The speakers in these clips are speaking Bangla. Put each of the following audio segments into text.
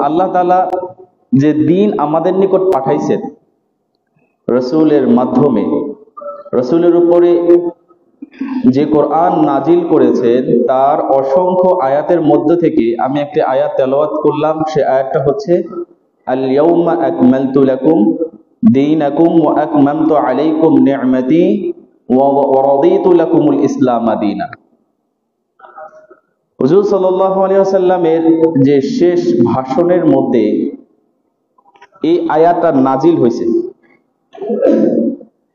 আল্লাহ তাআলা যে দিন আমাদের নিকট পাঠাইছেন রাসূলের মাধ্যমে, রাসূলের উপরে যে কোরআন নাজিল করেছেন তার অসংখ্য আয়াতের মধ্য থেকে আমি একটি আয়াত তেলাওয়াত করলাম। সে আয়াতটা হচ্ছে আল ইয়াউমা আকমালতু লাকুম দীনাকুম ওয়া আকমামতু আলাইকুম নি'মাতি ওয়া রাদিতু লাকুমুল ইসলাম দীনা। হুজুর সাল্লাল্লাহু আলাইহি ওয়াসাল্লামের যে শেষ ভাষণের মধ্যে এই আয়াতটা নাজিল হয়েছে।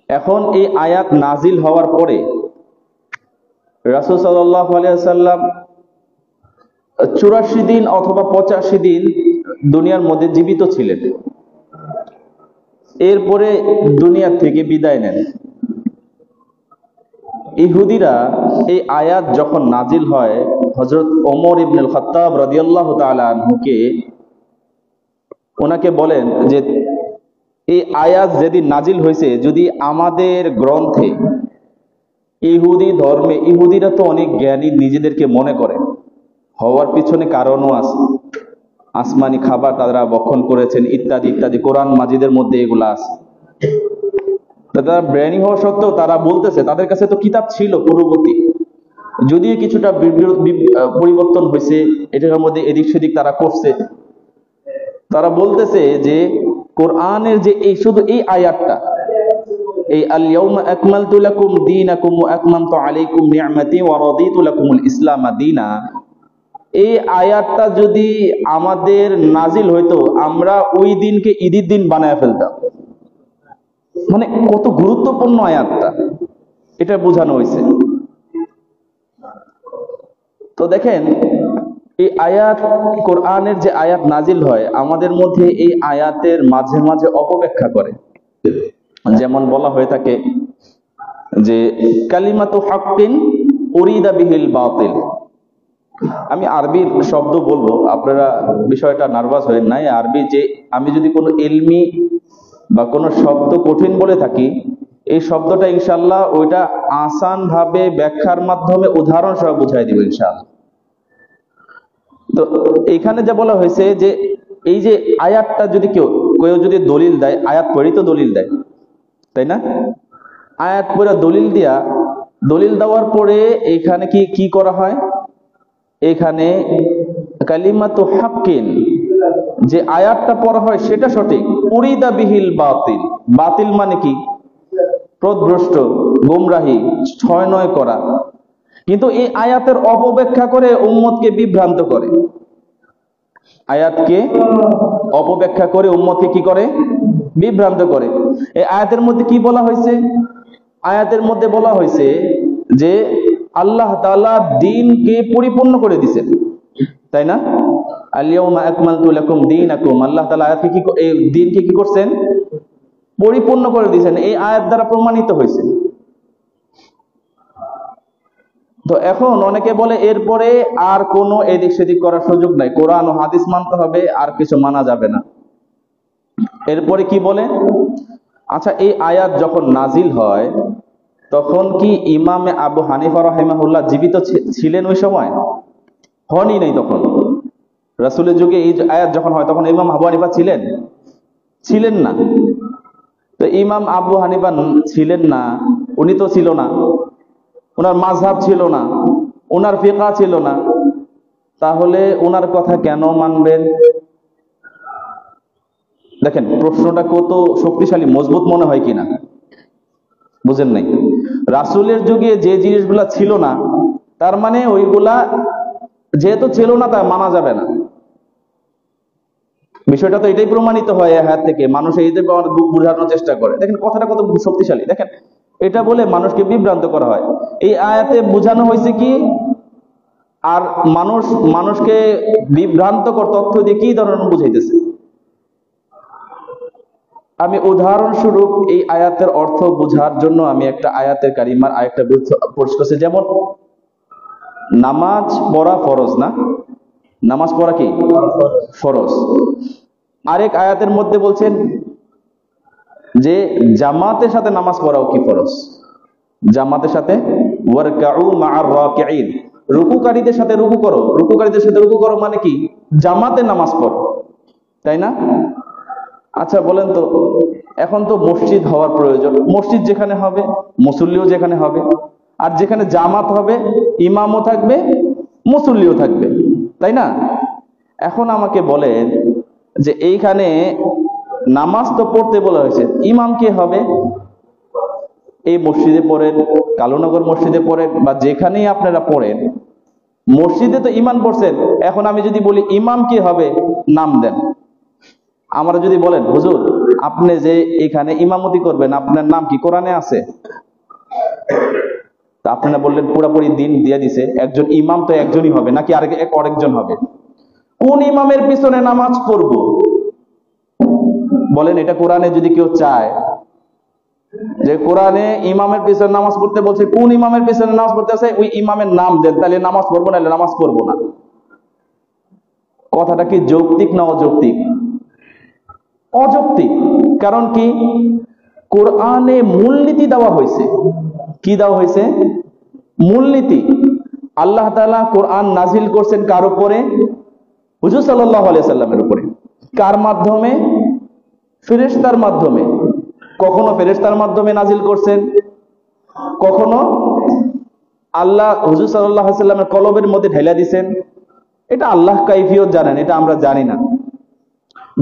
এখন এই আয়াত নাজিল হওয়ার পরে রাসূল সাল্লাল্লাহু আলাইহি ওয়াসাল্লাম 84 দিন অথবা 85 দিন দুনিয়ার মধ্যে জীবিত ছিলেন। এরপরে দুনিয়া থেকে বিদায় নেন। ইহুদিরা এই আয়াত যখন নাজিল হয় হযরত ওমর ইবনুল খাত্তাব রাদিয়াল্লাহু তাআলা আনহুকে ওনাকে বলেন যে এই আয়াত যেদিন নাজিল হয়েছে, যদি আমাদের গ্রন্থে ইহুদি ধর্মে, ইহুদিরা তো অনেক জ্ঞানী নিজেদেরকে মনে করে, হওয়ার পিছনে কারণও আছে। আসমানি খাবার তারা ভক্ষণ করেছেন ইত্যাদি ইত্যাদি, কোরআন মাজিদের মধ্যে এগুলা আছে। তারা ব্রেনি হওয়া সত্ত্বেও তারা বলতেছে তাদের কাছে তো কিতাব ছিল পূর্ববর্তী, যদিও কিছুটা পরিবর্তন হয়েছে, এটার মধ্যে এদিক সেদিক তারা করছে। তারা বলতেছে যে কোরআনের যে এই শুধু এই আয়াতটা, এই আল ইয়াউমা আকমালতু লাকুম দীনাকুম ওয়া আকমামতু আলাইকুম নি'মাতি ওয়া রাদিতু লাকুমুল ইসলাম দীনা, এই আয়াতটা যদি আমাদের নাজিল হইতো আমরা ওই দিনকে ঈদের দিন বানায় ফেলতাম। মানে কত গুরুত্বপূর্ণ আয়াতটা, এটা বোঝানো হয়েছে। তো দেখেন এই আয়াত, কোরআনের যে আয়াত নাজিল হয় আমাদের মধ্যে এই আয়াতের মাঝে মাঝে অপব্যাখ্যা করে। যেমন বলা হয়ে থাকে যে কালিমাতু হাক্কিন উরিদা বিহিল বাতিল। আমি আরবি শব্দ বলবো, আপনারা বিষয়টা নার্ভাস হবেন না। আরবি যে আমি যদি কোনো ইলমি বা কোনো শব্দ কঠিন বলে থাকি, এই শব্দটা ইনশাআল্লাহ ওইটা আসান ভাবে ব্যাখ্যার মাধ্যমে উদাহরণ সহ বুঝাই দিব ইনশাআল্লাহ। তো এখানে যা বলা হয়েছে যে এই যে আয়াতটা যদি কেউ যদি দলিল দেয়, আয়াত পড়েই তো দলিল দেয়, তাই না? আয়াত পড়ে দলিল দেওয়ার পরে এখানে কি করা হয়, এখানে কালিমাতু হাক্কিন যে আয়াতটা পড়া হয় সেটা সঠিক, উরিদা বিহিল বাতিল। বাতিল মানে কি? পথভ্রষ্ট, গোমরাহি, ছয় করা। কিন্তু এই আয়াতের অপব্যাখ্যা করে উম্মতকে বিভ্রান্ত করে, আয়াতকে অপব্যাখ্যা করে উম্মতকে কি করে? বিভ্রান্ত করে। এই আয়াতের মধ্যে কি বলা হয়েছে? আয়াতের মধ্যে বলা হয়েছে যে আল্লাহ তাআলা দ্বীনকে পরিপূর্ণ করে দিয়েছেন, তাই না? আল ইয়াউমা আকমালতু লাকুম দীনাকুম, আল্লাহ তাআলা আয়াতকে এই দ্বীনকে কি করছেন? পরিপূর্ণ করে দিয়েছেন। এই আয়াত দ্বারা প্রমাণিত হয়েছে। তো এখন অনেকে বলে এরপরে আর কোনো এদিক সেদিক করার সুযোগ নাই, কোরআন ও হাদিস মানতে হবে, আর কিছু মানা যাবে না। এরপরে কি বলে? আচ্ছা, এই আয়াত যখন নাজিল হয় তখন কি ইমামে আবু হানিফা রাহিমাহুল্লাহ জীবিত ছিলেন ওই সময়? হনই নাই। তখন রাসূলের যুগে এই আয়াত যখন হয় তখন ইমাম আবু হানিফা ছিলেন না। তো ইমাম আবু হানিফা ছিলেন না, উনি তো ছিল না, ওনার মাযহাব ছিল না, ওনার ফিকহ ছিল না, তাহলে ওনার কথা কেন মানবেন? দেখেন প্রশ্নটা কত শক্তিশালী, মজবুত মনে হয় কিনা, বুঝেন নাই? রাসূলের যুগে যে জিনিসগুলা ছিল না, তার মানে ওইগুলা যেহেতু ছিল না তা মানা যাবে না। বিষয়টা তো এটাই প্রমাণিত হয় এই আয়াত থেকে। মানুষ এই যে বোঝানোর চেষ্টা করে, দেখেন কথাটা কত শক্তিশালী। দেখেন এটা বলে মানুষকে বিভ্রান্ত করা হয়। এই আয়াতে বোঝানো হয়েছে কি, আর মানুষকে বিভ্রান্তকর তথ্য দিয়ে কি ধরনের বুঝাইতেছে। আমি উদাহরণস্বরূপ এই আয়াতের অর্থ বোঝার জন্য আমি একটা আয়াতের কারিমার আরেকটা পড়ছি। যেমন নামাজ পড়া ফরজ না? নামাজ পড়া কি ফরজ। আরেক আয়াতের মধ্যে বলছেন যে জামাতের সাথে নামাজ পড়াও কি ফরজ। জামাতের সাথে ওয়ারকাউ মা'আর রাকিঈন, রুকুকারীদের সাথে রুকু করো। রুকুকারীদের সাথে রুকু করো মানে কি? জামাতে নামাজ পড়ো। তাই না? আচ্ছা বলেন তো, এখন তো মসজিদ হওয়ার প্রয়োজন, মসজিদ যেখানে হবে মুসল্লিও যেখানে হবে, আর যেখানে জামাত হবে ইমামও থাকবে মুসল্লিও থাকবে, তাই না? এখন আমাকে বলেন যে এইখানে নামাজ তো পড়তে বলা হয়েছে, ইমাম কে হবে? এই মসজিদে পড়েন, কালুনগর মসজিদে পড়েন, বা যেখানেই আপনারা পড়েন, মসজিদে তো ইমাম পড়ছেন। এখন আমি যদি বলি ইমাম কে হবে, নাম দেন। আমরা যদি বলেন হুজুর আপনি যে এখানে ইমামতি করবেন আপনার নাম কি কোরআনে আছে? তা আপনারা বললেন পুরোপুরি দিন দিয়ে দিছে, একজন ইমাম তো একজনই হবে নাকি আরেকজন হবে? কোন ইমামের পিছনে নামাজ পড়ব? বলেন, এটা কোরআনে যদি কেউ চায় যে কোরআনে ইমামের পিছনে নামাজ পড়তে বলছে, কোন ইমামের পিছনে নামাজ পড়তে আছে ওই ইমামের নাম দেন, তাহলে নামাজ পড়বো, না নামাজ পড়বো না। কথাটা কি যৌক্তিক না অযৌক্তিক? অযৌক্তিক। কারণ কি? কোরআনে মূলনীতি দেওয়া হয়েছে। কি দেওয়া হয়েছে? মূলনীতি। আল্লাহ তাআলা কোরআন নাজিল করছেন কার উপরে? হুজুর সাল্লাল্লাহু আলাইহি সাল্লামের উপরে। কার মাধ্যমে? ফেরেশতার মাধ্যমে। কখনো ফেরেশতার মাধ্যমে নাজিল করছেন, কখনো আল্লাহ হুজুর সাল্লাল্লাহু আলাইহি সাল্লামের কলবের মধ্যে ঢেলে দিয়েছেন। এটা আল্লাহ কাইফিয়ত জানেন, এটা আমরা জানি না।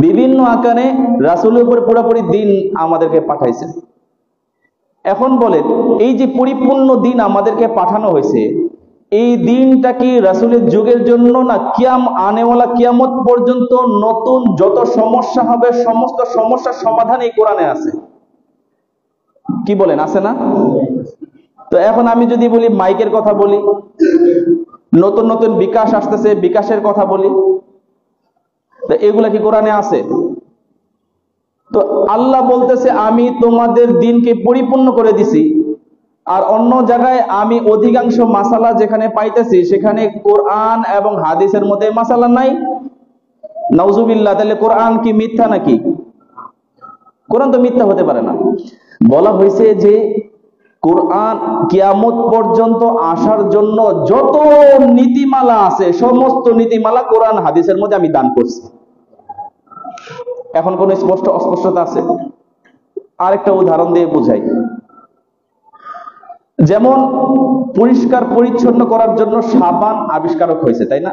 বিভিন্ন আকারে রাসূলের উপরে পুরোপুরি দিন আমাদেরকে পাঠাইছেন। এখন বলেন, এই যে পরিপূর্ণ দিন আমাদেরকে পাঠানো হয়েছে, এই দিনটা কি রাসূলের যুগের জন্য, না আনেওয়ালা কিয়ামত পর্যন্ত নতুন যত সমস্যা হবে সমস্ত সমস্যার সমাধান এই কোরআনে আছে? কি বলেন, আছে না? তো এখন আমি যদি বলি মাইকের কথা বলি, নতুন নতুন বিকাশ আসতেছে, বিকাশের কথা বলি, তো এগুলা কি কোরআনে আছে? তো আল্লাহ বলতেছে আমি তোমাদের দিনকে পরিপূর্ণ করে দিছি, আর অন্য জায়গায় আমি অধিকাংশ মাসালা যেখানে পাইতেছি সেখানে কোরআন এবং হাদিসের মধ্যে মাসালা নাই। নাউজুবিল্লাহ। তাহলে কোরআন কি মিথ্যা নাকি? কোরআন তো মিথ্যা হতে পারে না। বলা হয়েছে যে কোরআন কিয়ামত পর্যন্ত আসার জন্য যত নীতিমালা আছে সমস্ত নীতিমালা কোরআন হাদিসের মধ্যে আমি দান করছি। এখন কোন অস্পষ্টতা আছে? আরেকটা উদাহরণ দিয়ে বুঝাই। যেমন পরিষ্কার পরিচ্ছন্ন করার জন্য সাবান আবিষ্কারক হয়েছে, তাই না?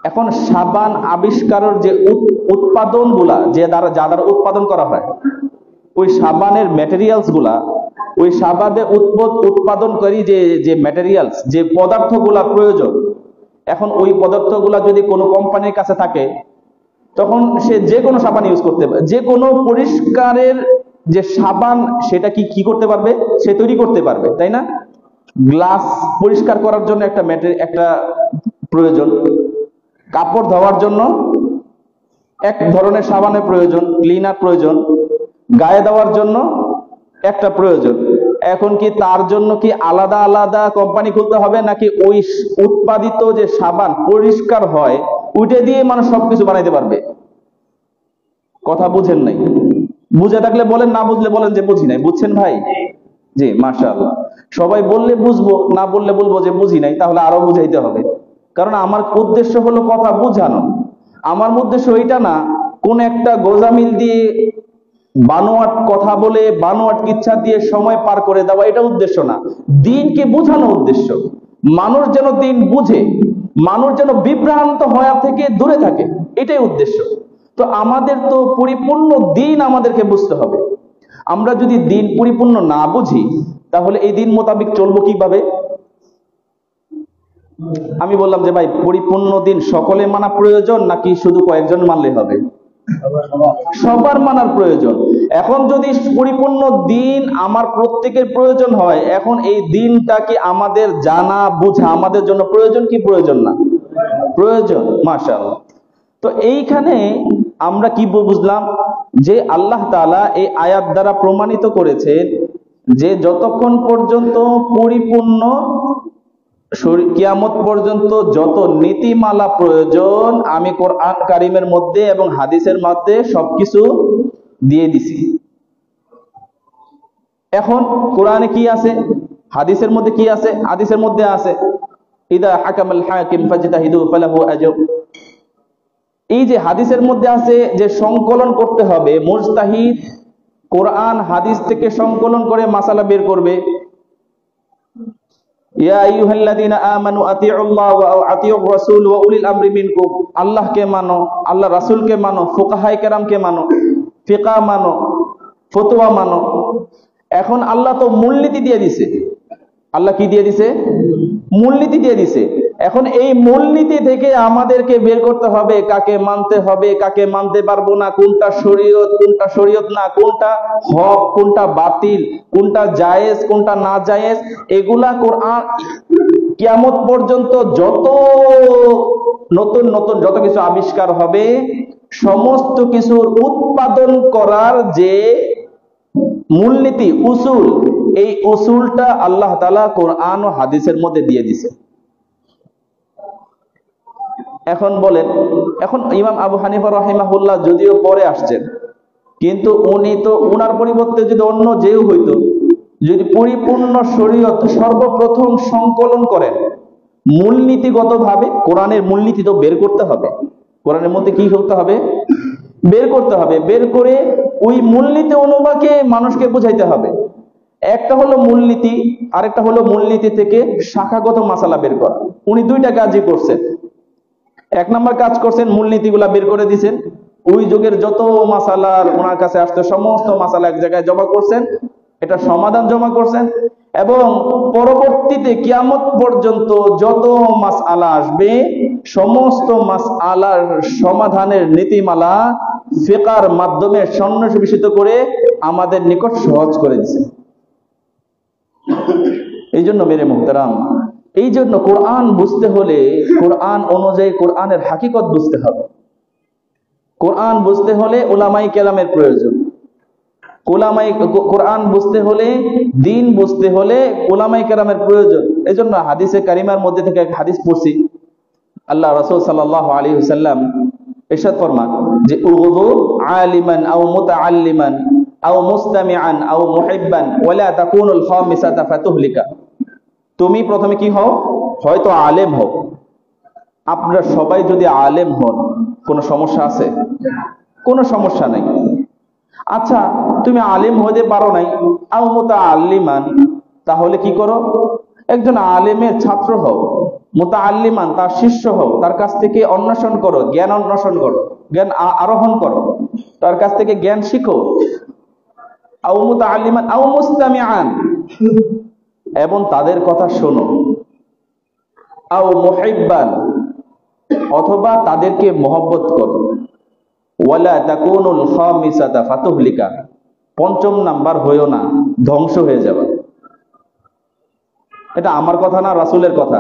এখন সাবান আবিষ্কারের যে উৎপাদন গুলা যা দ্বারা উৎপাদন করা হয়, ওই সাবানের ম্যাটেরিয়ালস গুলা, ওই সাবানে উৎপাদনকারী যে ম্যাটেরিয়ালস, যে পদার্থগুলা প্রয়োজন, এখন ওই পদার্থগুলা যদি কোনো কোম্পানির কাছে থাকে তখন সে যে কোনো সাবান ইউজ করতে পারে। যে কোনো পরিষ্কারের যে সাবান সেটা কি করতে পারবে? সে তৈরি করতে পারবে, তাই না? গ্লাস পরিষ্কার করার জন্য একটা প্রয়োজন, কাপড় ধোয়ার জন্য এক ধরনের সাবানের প্রয়োজন, ক্লিনার প্রয়োজন, গায়ে দেওয়ার জন্য একটা প্রয়োজন। এখন কি তার জন্য কি আলাদা আলাদা কোম্পানি খুলতে হবে, নাকি ওই উৎপাদিত যে সাবান পরিষ্কার হয় ওইটা দিয়ে মানুষ সবকিছু বানাইতে পারবে? কথা বুঝেন নাই? বুঝে থাকলে বলেন, না বুঝলে বলেন যে বুঝি নাই। বুঝছেন ভাই? জি, মাশাআল্লাহ। সবাই বললে বুঝবো, না বললে বলবো যে বুঝি নাই, তাহলে আরো বুঝাইতে হবে। কারণ আমার উদ্দেশ্য হলো কথা বুঝানো। আমার উদ্দেশ্য এটা না কোন একটা গোজামিল দিয়ে বানোয়াট কথা বলে বানোয়াট কিচ্ছা দিয়ে সময় পার করে দেওয়া, এটা উদ্দেশ্য না। দিনকে বোঝানো উদ্দেশ্য। মানুষ যেন দিন বুঝে, মানুষ যেন বিভ্রান্ত হওয়া থেকে দূরে থাকে, এটাই উদ্দেশ্য। তো আমাদের তো পরিপূর্ণ দিন আমাদেরকে বুঝতে হবে। আমরা যদি দিন পরিপূর্ণ না বুঝি তাহলে এই দিন মোতাবেক চলবো কিভাবে? আমি বললাম যে ভাই পরিপূর্ণ দিন সকলে মানা প্রয়োজন নাকি শুধু কয়েকজন মানলে হবে? সবার মানার প্রয়োজন। এখন যদি পরিপূর্ণ দিন আমার প্রত্যেকের প্রয়োজন হয়, এখন এই দিনটা কি আমাদের জানা বোঝা আমাদের জন্য প্রয়োজন কি প্রয়োজন না? প্রয়োজন। মাশাআল্লাহ। তো এইখানে আমরা কি বুঝলাম? যে আল্লাহ তাআলা এই আয়াত দ্বারা প্রমাণিত করেছেন যে যতক্ষণ পর্যন্ত পরিপূর্ণ কিয়ামত পর্যন্ত যত নীতিমালা প্রয়োজন আমি কোরআন কারিমের মধ্যে এবং হাদিসের মধ্যে সবকিছু দিয়ে দিছি। এখন কোরআনে কি আছে, হাদিসের মধ্যে কি আছে? হাদিসের মধ্যে আছে ইদা হাকামাল হাকিম ফাজতাহিদু ফালাহু আজর। এই যে হাদিসের মধ্যে আছে যে সংকলন করতে হবে, মুজতাহিদ কোরআন হাদিস থেকে সংকলন করে মাসালা বের করবে। ইয়া আইয়ুহাল্লাযীনা আমানু আতিউল্লাহ ওয়া আতিউর রাসূল ওয়া উলিল আমরি মিনকুম, আল্লাহকে মানো, আল্লাহ রাসূলকে মানো, ফুকাহায়ে কেরামকে মানো, ফিকহ মানো, ফতোয়া মানো। এখন আল্লাহ তো মূলনীতি দিয়ে দিছে। আল্লাহ কি দিয়ে দিছে? মূলনীতি দিয়ে দিছে। এখন এই মূলনীতি থেকে আমাদেরকে বের করতে হবে কাকে মানতে হবে, কাকে মানতে পারবো না, কোনটা শরীয়ত, কোনটা শরীয়ত না, কোনটা হক, কোনটা বাতিল, কোনটা জায়েজ, কোনটা না জায়েজ। এগুলা কোরআন কিয়ামত পর্যন্ত যত নতুন নতুন যত কিছু আবিষ্কার হবে, সমস্ত কিছুর উৎপাদন করার যে মূলনীতি, উসুল, এই উসুলটা আল্লাহ তাআলা কোরআন ও হাদিসের মধ্যে দিয়ে দিছে। এখন বলেন, এখন ইমাম আবু হানিফা রাহিমাহুল্লাহ যদিও পরে আসছেন, কিন্তু উনি তো উনার পরিবর্তে যদি অন্য যেও হইতো, যদি পরিপূর্ণ শরীয়ত সর্বপ্রথম সংকলন করেন মূলনীতিগত ভাবে, কোরআনের মূলনীতি তো বের করতে হবে, কোরআনের মধ্যে কি করতে হবে? বের করতে হবে। বের করে ওই মূলনীতি অনুবাকে মানুষকে বুঝাইতে হবে। একটা হলো মূলনীতি, আরেকটা হলো মূলনীতি থেকে শাখাগত মাসালা বের করা। উনি দুইটা কাজই করছেন। এক নম্বর কাজ করছেন, মূলনীতিগুলা বের করে দিয়েছেন, ওই যুগের যত মাসালার ওনার কাছে আসতে সমস্ত মাসালা এক জায়গায় জমা করছেন, এটা সমাধান জমা করছেন, এবং পরবর্তীতে কিয়ামত পর্যন্ত যত মাসআলা আসবে সমস্ত মাসআলার সমাধানের নীতিমালা ফিকহের মাধ্যমে সন্নিবেশিত করে আমাদের নিকট সহজ করে দিয়েছেন। এই জন্য মেরে মুহতারাম, এই জন্য কোরআন বুঝতে হলে কোরআন অনুযায়ী কোরআনের হাকিকত বুঝতে হবে। কোরআন বুঝতে হলে উলামায়ে কেরামের প্রয়োজন। কোরআন বুঝতে হলে, দ্বীন বুঝতে হলে উলামায়ে কেরামের প্রয়োজন। এই জন্য হাদিসে কারিমার মধ্যে থেকে এক হাদিস পড়ছি, আল্লাহ রাসূল সাল্লাল্লাহু আলাইহি ওয়াসাল্লাম ইরশাদ ফরমান যে উগদু আলিমান আও মুতাআল্লিমান আও মুস্তামিআন আও মুহিব্বান ওয়ালা তাকুনুল খামিসাতা ফাতুহলিকা। তুমি প্রথমে কি হও? হয়তো আলেম হও। আপনারা সবাই যদি আলেম হন, কোনো সমস্যা আছে? কোনো সমস্যা নাই। আচ্ছা, তুমি আলেম হতে পারো নাই, আও মুতাআল্লিমান, তাহলে কি করো? একজন আলেমের ছাত্র হও, মুতাআল্লিমান তার শিষ্য হও, তার কাছ থেকে অন্বেষণ করো, জ্ঞান অন্বেষণ করো, জ্ঞান আরোহণ করো, তার কাছ থেকে জ্ঞান শিখো। আও মুতাআল্লিমান আও মুস্তামিআন, এবং তাদের কথা শোনো। আও মুহিব্বান, অথবা তাদেরকে মহব্বত করো। ওয়ালা তাকুনুল খামিসাতা ফাতুহলিকা, পঞ্চম নাম্বার হইও না, ধ্বংস হয়ে যাবে। এটা আমার কথা না, রাসূলের কথা।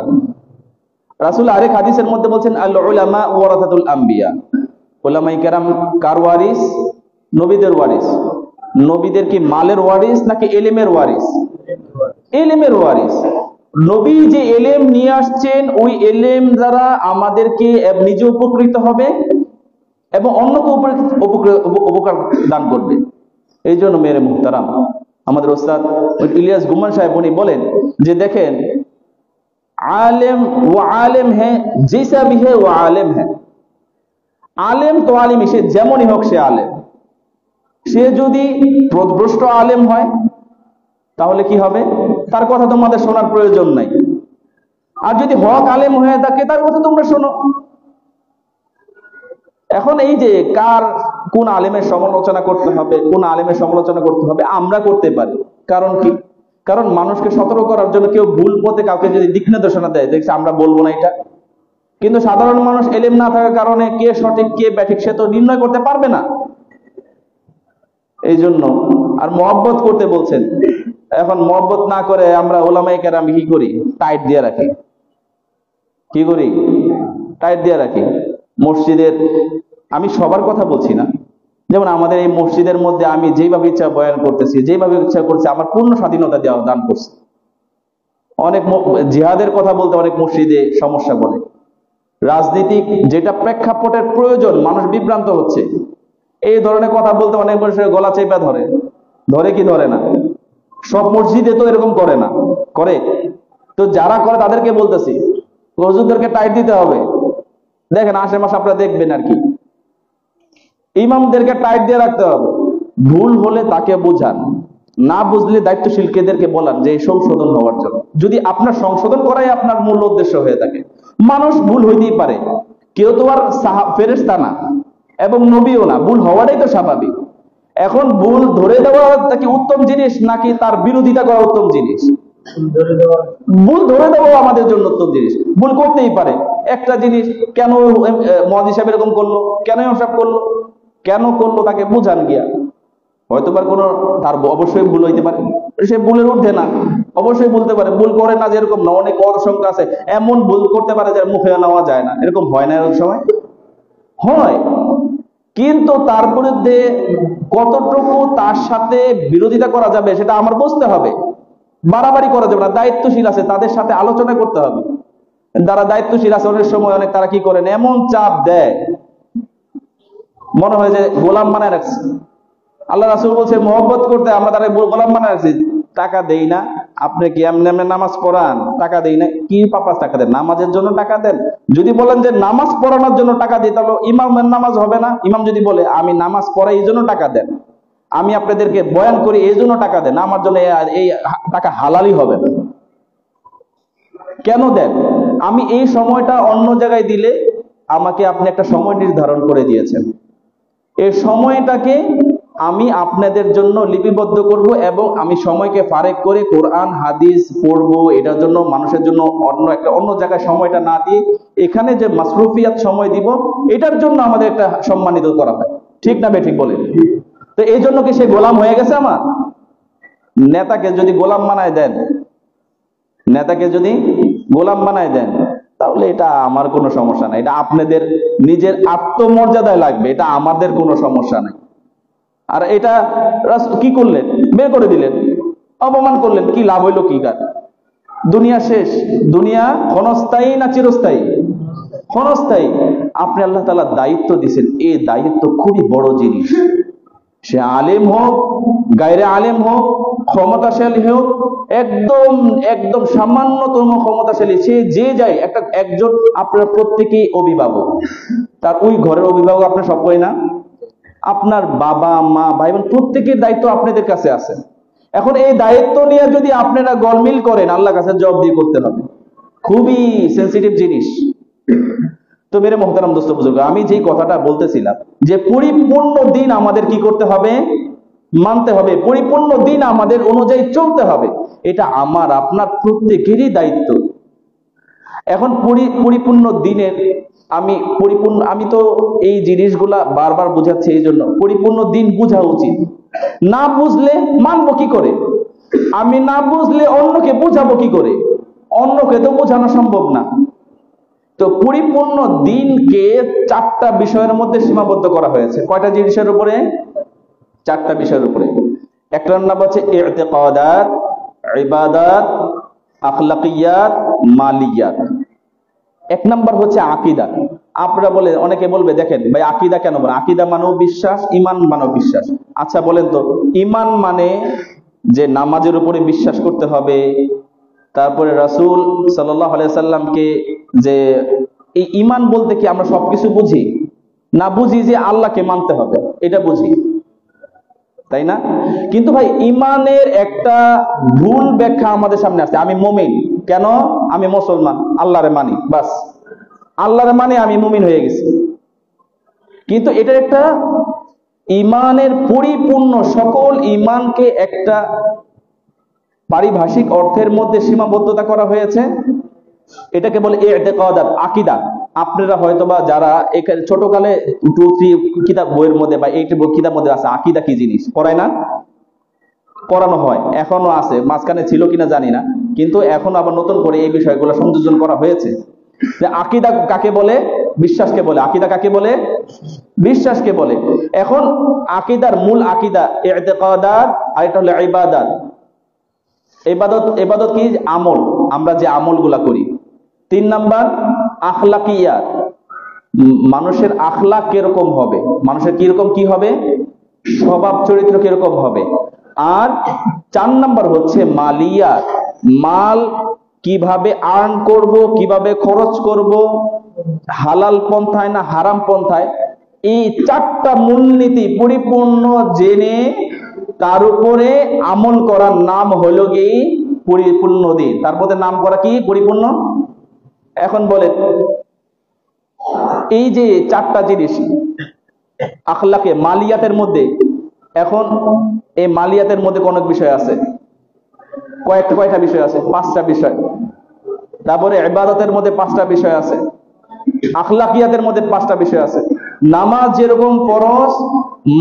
রাসূল আরেক হাদিসের মধ্যে বলছেন আল উলামা ওয়ারাসাতুল আম্বিয়া, উলামায়ে কেরাম কার ওয়ারিস? নবীদের ওয়ারিস। নবীদের কি মালের ওয়ারিস নাকি ইলমের ওয়ারিস? ইলমের ওয়ারিস। নবী যে ইলম নিয়ে আসছেন, ওই ইলম দ্বারা আমাদেরকে নিজে উপকৃত হবে এবং অন্যকে উপকার দান করবে। এই জন্য মেরে মুহতারাম, আমাদের ওস্তাদ ইলিয়াস গুমান সাহেব উনি বলেন যে দেখেন, आलिम वो आलिम है जैसा भी है वो आलिम है। आलिम तो आलिम, সে যেমনই হোক সে আলেম। সে যদি প্রদভ্রষ্ট আলেম হয় তাহলে কি হবে? তার কথা তোমাদের শোনার প্রয়োজন নাই। আর যদি হক আলেম হয়ে থাকে তার কথা তোমরা শোনো। এখন এই যে কার কোন আলেমের সমালোচনা করতে হবে, কোন আলেমের সমালোচনা করতে হবে, আমরা করতে পারি। কারণ কি? কারণ মানুষকে সতর্ক করার জন্য কেউ ভুল পথে কাউকে যদি দিক নির্দেশনা দেয়, দেখছে আমরা বলবো না এটা। কিন্তু সাধারণ মানুষ ইলম না থাকার কারণে কে সঠিক কে ব্যাঠিক সে তো নির্ণয় করতে পারবে না। এই জন্য আর মহব্বত করতে বলছেন। এখন মহব্বত না করে আমরা উলামায়ে কেরাম কি করি? টাইট দিয়ে রাখি। কি করি? টাইট দিয়ে রাখি। মসজিদের, আমি সবার কথা বলছি না, যেমন আমাদের এই মসজিদের মধ্যে আমি যেভাবে ইচ্ছা বয়ান করতেছি, যেভাবে ইচ্ছা করছি, আমার পূর্ণ স্বাধীনতা দেওয়া দান করছে। অনেক জিহাদের কথা বলতে অনেক মসজিদে সমস্যা বলে। রাজনীতিক যেটা প্রেক্ষাপটের প্রয়োজন, মানুষ বিভ্রান্ত হচ্ছে, এই ধরনের কথা বলতে অনেক মানুষের গলা চেপে ধরে। ধরে কি ধরে না? সব মসজিদে তো এরকম করে না, করে তো যারা করে তাদেরকে বলতেছি হুজুরদেরকে টাইট দিতে হবে। দেখেন আশেপাশে আপনারা দেখবেন আর কি, ইমামদেরকে টাইট দিয়ে রাখতে হবে, ভুল হলে তাকে বোঝান, না বুঝলে দায়িত্বশীলদেরকে বলান যে সংশোধন হওয়ার জন্য। যদি আপনার সংশোধন করাই আপনার মূল উদ্দেশ্য হয়ে থাকে, মানুষ ভুল হইতেই পারে, কেউ তো আর ফেরেশতা না এবং নবীও না, ভুল হওয়াটাই তো স্বাভাবিক। এখন ভুল ধরে দেওয়া কি উত্তম জিনিস নাকি তার বিরোধিতা করা উত্তম জিনিস? ভুল ধরে দেওয়া আমাদের জন্য উত্তম জিনিস। ভুল করতেই পারে, একটা জিনিস কেন মুয়াজ্জিন সাহেব এরকম করলো, কেন ইমাম সাহেব করলো, কেন করলো তাকে বুঝান গিয়া। হয়তোবার কোনো তার অবশ্যই ভুল হইতে পারে, সে ভুলের ঊর্ধ্বে না, অবশ্যই বলতে পারে, ভুল করে না যেরকম না, অনেক অসংখ্য আছে এমন ভুল করতে পারে যার মুখে নেওয়া যায় না, এরকম হয় না এরকম সময় হয়। কিন্তু তার বিরুদ্ধে কতটুকু তার সাথে বিরোধিতা করা যাবে সেটা আমার বুঝতে হবে, বাড়াবাড়ি করা যাবে না। দায়িত্বশীল আছে তাদের সাথে আলোচনা করতে হবে, যারা দায়িত্বশীল আছে অনেক সময় অনেক তারা কি করেন, এমন চাপ দেয় মনে হয় যে গোলাম বানায় রাখছে। আল্লাহ রাসূল বলছে মহব্বত করতে আমরা তারা গোলাম বানায় রাখছি, টাকা দেই না, আপনি কি এমনি এমনি নামাজ পড়ান, টাকা দেই না, কি পারপাস টাকা দেন? নামাজের জন্য টাকা দেন। যদি বলেন যে নামাজ পড়ানোর জন্য টাকা দিই, তাহলে ইমামের নামাজ হবে না। ইমাম যদি বলে আমি নামাজ পড়াই এই জন্য টাকা দেন, আমি আপনাদেরকে বয়ান করি এই জন্য টাকা দেন, আমার জন্য এই টাকা হালালই হবে না। কেন দেন? আমি এই সময়টা অন্য জায়গায় দিলে আমাকে আপনি একটা সময় নির্ধারণ করে দিয়েছেন, এই সময়টাকে আমি আপনাদের জন্য লিপিবদ্ধ করব এবং আমি সময়কে ফারেক করে কোরআন হাদিস পড়বো, এটার জন্য মানুষের জন্য অন্য জায়গায় সময়টা না দিয়ে এখানে যে মাসরুফিয়াত সময় দিব, এটার জন্য আমাদের একটা সম্মানিত করা হয়। ঠিক না বেঠিক বলেন? তো এই জন্য কি সে গোলাম হয়ে গেছে আমার? নেতাকে যদি গোলাম বানায় দেন, নেতাকে যদি গোলাম বানায় দেন, তাহলে এটা আমার কোনো সমস্যা নাই, এটা আপনাদের নিজের আত্মমর্যাদায় লাগবে, এটা আমাদের কোনো সমস্যা নাই। আর এটা কি করলেন, বের করে দিলেন, অপমান করলেন, কি লাভ হইলো? কি কাজ? দুনিয়া শেষ। দুনিয়া ক্ষণস্থায়ী না চিরস্থায়ী? ক্ষণস্থায়ী। আপনি আল্লাহ তাআলা দায়িত্ব দিয়েছেন, এই দায়িত্ব খুবই বড় জিনিস। সে আলেম হোক, গায়রে আলেম হোক, ক্ষমতাশালী হোক, একদম একদম সামান্যতম ক্ষমতাশালী, সে যে যায় একজন, আপনার প্রত্যেকেই অভিভাবক, তার ওই ঘরের অভিভাবক আপনার সবাই না, আপনার বাবা মা ভাই বোন প্রত্যেকের দায়িত্ব আপনাদের কাছে আছে। এখন এই দায়িত্ব নিয়ে যদি আপনারা গলমিল করেন, আল্লাহর কাছে জবাবদিহি করতে হবে, খুবই সেনসিটিভ জিনিস। তো মেরে মোহতারাম দোস্ত বুজুর্গ, আমি যে কথাটা বলতেছিলাম যে পরিপূর্ণ দিন আমাদের কি করতে হবে, মানতে হবে, পরিপূর্ণ দিন আমাদের অনুযায়ী চলতে হবে, এটা আমার আপনার প্রত্যেকেরই দায়িত্ব। এখন পরিপূর্ণ দিনের আমি তো এই জিনিসগুলা বারবার বুঝাচ্ছি, এই জন্য পরিপূর্ণ দিন বুঝা উচিত। না বুঝলে মানবো কি করে? আমি না বুঝলে অন্যকে বুঝাবো কি করে? অন্যকে তো বোঝানো সম্ভব না। তো পরিপূর্ণ দিনকে 4টা বিষয়ের মধ্যে সীমাবদ্ধ করা হয়েছে। কয়টা জিনিসের উপরে? 4টা বিষয়ের উপরে। একটার নাম হচ্ছে ইতিকাদাত, ইবাদাত, আখলাকিয়াত, মালিয়াত। 1 নাম্বার হচ্ছে আকীদা। আপনারা বলে, অনেকে বলবে দেখেন ভাই আকীদা কেন বলেন? আকীদা মানেও বিশ্বাস, ঈমান মানেও বিশ্বাস। আচ্ছা বলেন তো, ঈমান মানে যে নামাজের উপরে বিশ্বাস করতে হবে, তারপরে রাসূল সাল্লাল্লাহু আলাইহি সাল্লামকে, যে এই ঈমান বলতে কি আমরা সবকিছু বুঝি? না, বুঝি যে আল্লাহকে মানতে হবে, এটা বুঝি, তাই না? কিন্তু ভাই ঈমানের একটা ভুল ব্যাখ্যা আমাদের সামনে আসছে। আমি মুমিন, কেন? আমি মুসলমান, আল্লাহরে মানি, বাস আল্লাহরে মানি, আমি মুমিন হয়ে গেছি। কিন্তু এটা একটা ঈমানের পরিপূর্ণ সকল ঈমানকে একটা পারিভাষিক অর্থের মধ্যে সীমাবদ্ধতা করা হয়েছে, এটাকে বলে ইতিকাদাত, আকীদা। আপনারা হয়তোবা যারা এখানে ছোটকালে 2-3 কিতাব বইয়ের মধ্যে বা 8 কিতাব মধ্যে আছে আকীদা কি জিনিস পড়ায় না? পড়ানো হয়, এখনো আছে, মাঝখানে ছিল কিনা জানি না, কিন্তু এখন আবার নতুন করে এই বিষয়গুলো সংযোজন করা হয়েছে। যে আকীদা কাকে বলে? বিশ্বাসকে বলে। আকীদা কাকে বলে? বিশ্বাসকে বলে। এখন আকীদার মূল আকীদা ইতিকাদাত, আর এটা হলো ইবাদাত। ইবাদত কি? আমল, আমরা যে আমলগুলা করি। 3 নাম্বার আখলাকিয়াত, মানুষের আখলাক কিরকম হবে, মানুষের কিরকম কি হবে, স্বভাব চরিত্র কিরকম হবে। আর 4 নাম্বার হচ্ছে মালিয়াত, মাল কিভাবে আর্ন করব, কিভাবে খরচ করব, হালাল পন্থায় না হারাম পন্থায়, এই চারটা মূলনীতি পরিপূর্ণ জেনে তার উপরে আমল করার নাম হলো কি পরিপূর্ণ দিন। তার মধ্যে নাম করা কি পরিপূর্ণ। এখন বলে এই যে চারটা জিনিস আখলাকে মালিয়াতের মধ্যে, এখন এই মালিয়াতের মধ্যে কোন বিষয় আছে, কয়টা বিষয় আছে? 5টা বিষয়। তারপরে ইবাদতের মধ্যে 5টা বিষয় আছে, আখলাকিয়াতের মধ্যে 5টা বিষয় আছে। নামাজ যেরকম ফরজ,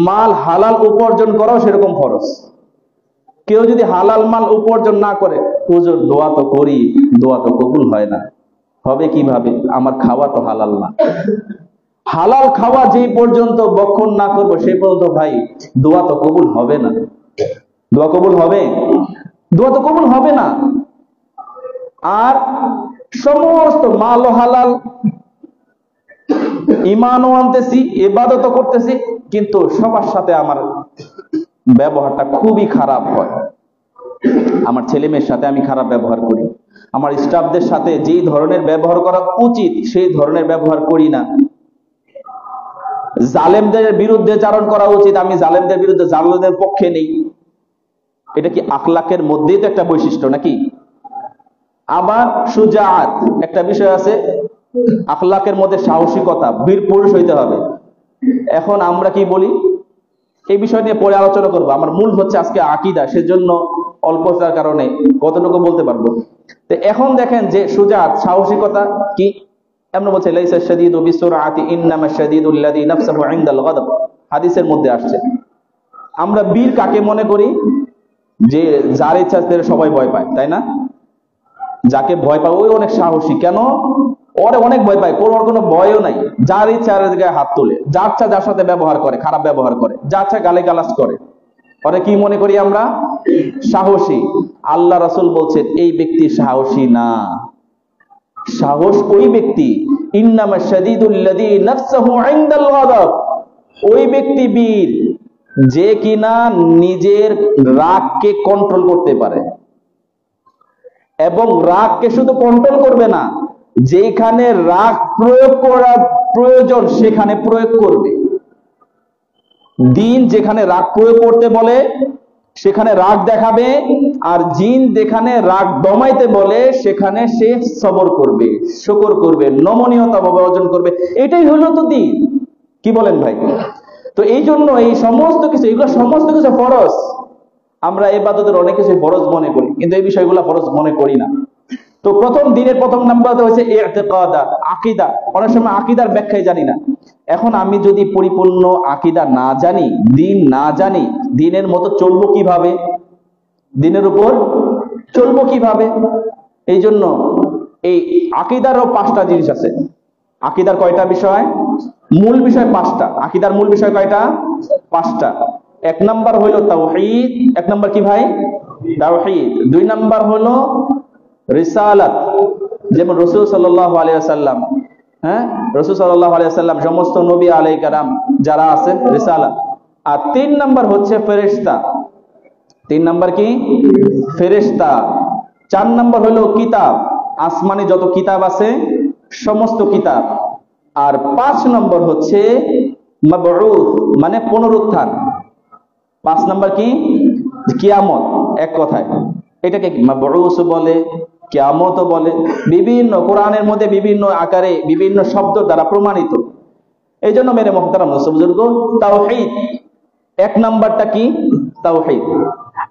মাল হালাল উপার্জন করাও সেরকম ফরজ। কেউ যদি হালাল মাল উপার্জন না করে, হুজুর দোয়া তো করি, দোয়া তো কবুল হয় না, হবে কিভাবে? আমার খাওয়া তো হালাল না। হালাল খাওয়া যেই পর্যন্ত বক্ষণ না করবো সেই পর্যন্ত ভাই দোয়া তো কবুল হবে না। দোয়া কবুল হবে? দোয়া তো কবুল হবে না। আর সমস্ত মাল হালাল, ঈমানও আনতেছি, ইবাদতও করতেছি, কিন্তু সবার সাথে আমার ব্যবহারটা খুবই খারাপ হয়। আমার ছেলে মেয়ের সাথে আমি খারাপ ব্যবহার করি, আমার স্টাফদের সাথে যেই ধরনের ব্যবহার করা উচিত সেই ধরনের ব্যবহার করি না। জালেমদের বিরুদ্ধে চারণ করা উচিত, আমি জালেমদের বিরুদ্ধে, জালেমদের পক্ষে নেই। এটা কি আখলাকের মধ্যেই তো একটা বৈশিষ্ট্য নাকি? আবার সুজাআত একটা বিষয় আছে, আখলাকের মধ্যে সাহসিকতা, বীর পুরুষ হইতে হবে। এখন আমরা কি বলি, এই বিষয় নিয়ে পরে আলোচনা করবো। আমার মূল হচ্ছে আজকে আকীদা, সেজন্য অল্পতার কারণে কতটুকু বলতে পারবো। তো এখন দেখেন যে সুজাআত, সাহসিকতা কি এমন বলছে, লাইসা শাদীদু বিসুরআতি ইন্নামা শাদীদুল্লাযী নাফসুহু ইনদাল গাদাব। হাদিসের মধ্যে আসছে। আমরা বীর কাকে মনে করি? যে যার ইচ্ছা সবাই ভয় পায়, তাই না? যাকে ভয় পায় ওই অনেক সাহসী। কেন? ওরে অনেক ভয় পায়, ওর কোনো ভয়ও নাই। যার ইচ্ছা গায়ে হাত তোলে, যার ইচ্ছা যার সাথে ব্যবহার করে, খারাপ ব্যবহার করে, যার ইচ্ছা গালিগালাজ করে, ওরে কি মনে করি আমরা? সাহসী। আল্লাহ রাসূল বলছেন এই ব্যক্তি সাহসী না। সাহস ওই ব্যক্তি, ইন্নামা শাদীদুল্লাযী নাফসুহু ইনদাল গাদাব, ওই ব্যক্তি বীর যে কিনা নিজের রাগকে কন্ট্রোল করতে পারে, এবং রাগকে শুধু কন্ট্রোল করবে না, যেখানে রাগ প্রয়োগ করা প্রয়োজন সেখানে প্রয়োগ করবে। দিন যেখানে রাগ প্রয়োগ করতে বলে সেখানে রাগ দেখাবে, আর জিন যেখানে রাগ দমাইতে বলে সেখানে সে সবর করবে, শুকর করবে, নমনীয়তা অর্জন করবে। এটাই হলো তো দিন। কি বলেন ভাই? তো এই জন্য এই সমস্ত কিছু, এগুলো সমস্ত কিছু ফরজ। আমরা ইবাদতের অনেক কিছু ফরজ মনে করি, কিন্তু এই বিষয়গুলো ফরজ মনে করি না। তো প্রথম দিনের প্রথম নাম্বার হচ্ছে ইতিকাদ, আকীদা। অনেক সময় আকীদার ব্যাখ্যাই জানি না। এখন আমি যদি পরিপূর্ণ আকীদা না জানি, দিন না জানি, দিনের মতো চলবো কিভাবে? দিনের উপর চলবো কিভাবে? এই জন্য এই আকীদারও 5টা জিনিস আছে। আকীদার কয়টা বিষয়? মূল বিষয় 5টা। আকীদার মূল বিষয় কয়টা? 5টা। 1 নাম্বার হলো তাওহীদ। 1 নাম্বার কি ভাই? তাওহীদ। 2 নাম্বার হলো রিসালাত, যেমন রাসূল সাল্লাল্লাহু আলাইহি ওয়াসাল্লাম, রাসূল সাল্লাল্লাহু আলাইহি ওয়াসাল্লাম, সমস্ত নবী আলাইহিস সালাম যারা আছেন, রিসালাত। আর 3 নাম্বার হচ্ছে ফেরেশতা। 3 নাম্বার কি? ফেরেশতা। 4 নাম্বার হলো কিতাব, আসমানে যত কিতাব আছে সমস্ত কিতাব। আর 5 নম্বর হচ্ছে মাবউস, মানে পুনরুত্থান। 5 নাম্বার কি? কিয়ামত। এক কথায় এটাকে মাবউস বলে, কিয়ামত বলে, বিভিন্ন কোরআনের মধ্যে বিভিন্ন আকারে বিভিন্ন শব্দ দ্বারা প্রমাণিত। এই জন্য মেরে মুহতারাম বুজুর্গ, তাওহীদ 1 নাম্বারটা কি? তাওহীদ।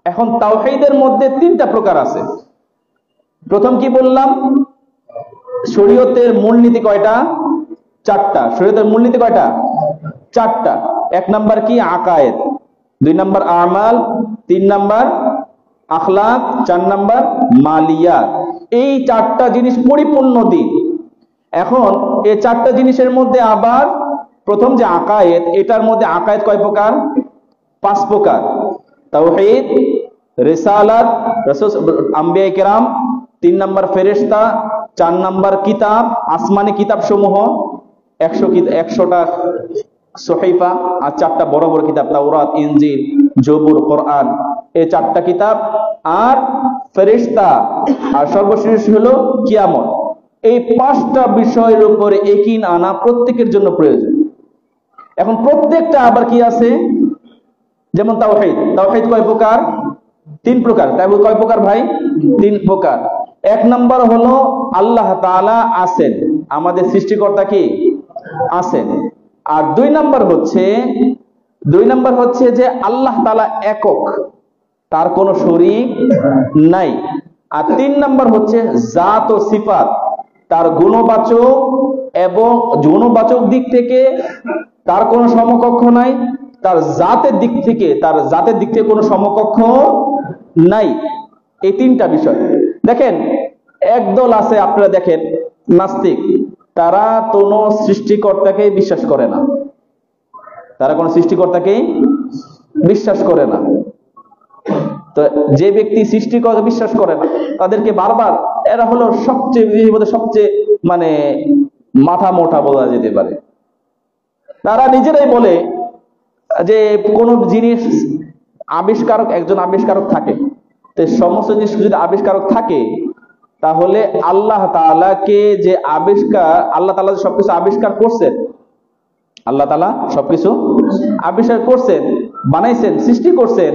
এখন তাওহীদের মধ্যে 3টা প্রকার আছে। প্রথম কি বললাম? শরীয়তের মূলনীতি কয়টা? 4টা। শরীয়তের মূলনীতি কয়টা? 4টা। 1 নাম্বার কি? আকায়েদ। 2 নাম্বার আমাল। 3 নাম্বার আখলাক। 4 নাম্বার মালিয়াত। এই 4টা জিনিস পরিপূর্ণ দিন। এখন এই 4টা জিনিসের মধ্যে আবার প্রথম যে আকায়েদ, এটার মধ্যে আকায়েদ কয় প্রকার? 5 প্রকার। তাওহীদ, রিসালাত, রাসূল, আম্বিয়া কেরাম, 3 নাম্বার ফেরেশতা, 4 নাম্বার কিতাব, আসমানি কিতাব সমূহ 100টা সহিফা, আর 4টা বড় বড় কিতাব, তাওরাত, ইনজিল, জবুর, কোরআন। এই 4টা কিতাব আর ফেরেশতা, আর সর্বশেষ হলো কিয়ামত। এই 5টা বিষয়ের উপরে ইয়াকিন আনা প্রত্যেকের জন্য প্রয়োজন। এখন প্রত্যেকটা আবার কি আছে, যেমন তাওহীদ, তাওহীদ কয় প্রকার? 3 প্রকার। তাই কয় প্রকার ভাই? 3 প্রকার। 1 নাম্বার হলো আল্লাহ তাআলা আছেন, আমাদের সৃষ্টিকর্তা কি আছেন। আর 2 নাম্বার হচ্ছে যে আল্লাহ তাআলা একক, তার কোনো শরীক নাই। আর 3 নাম্বার হচ্ছে জাত ও সিফাত, তার গুণবাচক এবং গুণবাচক দিক থেকে তার কোনো সমকক্ষ নাই, তার জাতের দিক থেকে কোনো সমকক্ষ নাই। এই 3টা বিষয়। দেখেন একদল আছে, আপনারা দেখেন নাস্তিক, তারা কোনো সৃষ্টিকর্তাকে বিশ্বাস করে না, তারা কোনো সৃষ্টিকর্তাকে বিশ্বাস করে না। তো যে ব্যক্তি সৃষ্টিকর্তা বিশ্বাস করে না, তাদেরকে বারবার, এরা হলো সবচেয়ে মানে মাথা মোটা বলা যেতে পারে। তারা নিজেরাই বলে যে কোন জিনিস আবিষ্কারক, একজন আবিষ্কারক থাকে, তো সমস্ত জিনিস যদি আবিষ্কারক থাকে, তাহলে আল্লাহ তাআলাকে যে আল্লাহ তাআলা সবকিছু আবিষ্কার করছেন, আল্লাহ তাআলা সবকিছু আবিষ্কার করছেন, বানাইছেন, সৃষ্টি করছেন,